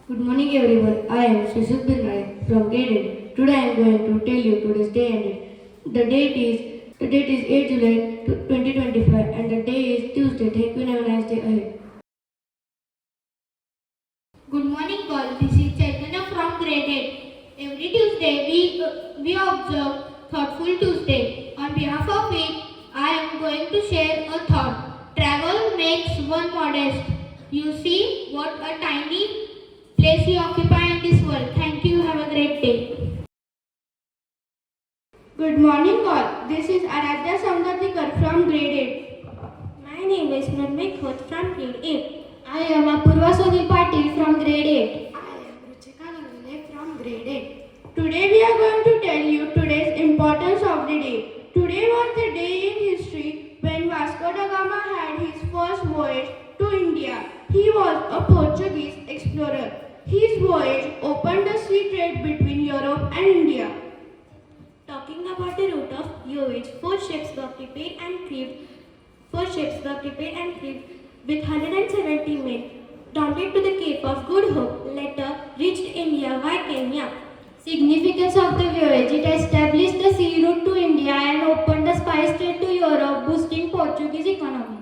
Good morning everyone. I am Shraddha from grade 8. Today I am going to tell you today's day and date. The date is 8 July 2025 and the day is Tuesday. Thank you and have a nice day ahead. Good morning all. This is Chaitanya from grade 8. Every Tuesday we observe Thoughtful Tuesday. On behalf of it, I am going to share a thought. Travel makes one modest. You see what a tiny place you occupy in this world. Thank you. Have a great day. Good morning all. This is Aradhya Samdatikar from grade 8. My name is Nirmay Khot from grade 8. I am Apurva Sunil Patil from grade 8. I am Ruchika Galvale from grade 8. Today we are going to tell you today's importance of the day. Today was the day in history when Vasco da Gama had his first voyage to India. He was a Portuguese explorer. His voyage opened the sea trade between Europe and India. Talking about the route of voyage, four ships were prepared and crewed with 170 men, docked to the Cape of Good Hope, later reached India via Kenya. Significance of the voyage: it established the sea route to India and opened the spice trade to Europe, boosting Portuguese economy.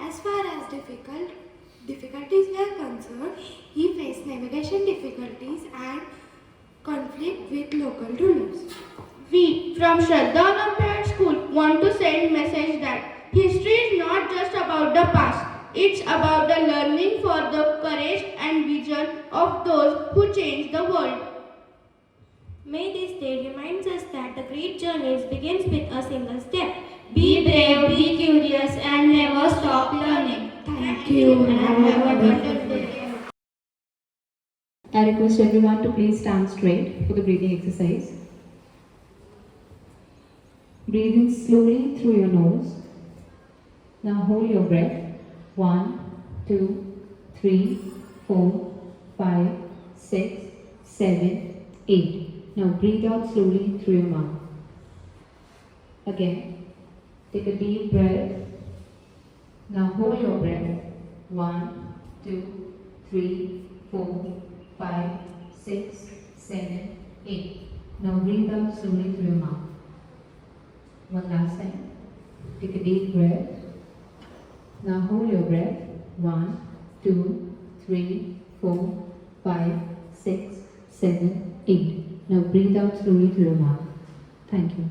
As far as difficulties were concerned, he faced navigation difficulties and conflict with local rulers. We from Shraddha Olympiad School want to send message that history is not just about the past. It's about the learning for the courage and vision of those who change the world. May this day reminds us that the great journey begins with a single step. Be brave, be curious, and never stop learning. Thank you and have a wonderful day. I request everyone to please stand straight for the breathing exercise. Breathe in slowly through your nose. Now hold your breath. 1, 2, 3, 4, 5, 6, 7, 8. Now breathe out slowly through your mouth. Again, take a deep breath. Now hold your breath. 1, 2, 3, 4, 5, 6, 7, 8. Now breathe out slowly through your mouth. One last time. Take a deep breath. Now hold your breath. 1, 2, 3, 4, 5, 6, 7, 8. Now breathe out slowly through your mouth. Thank you.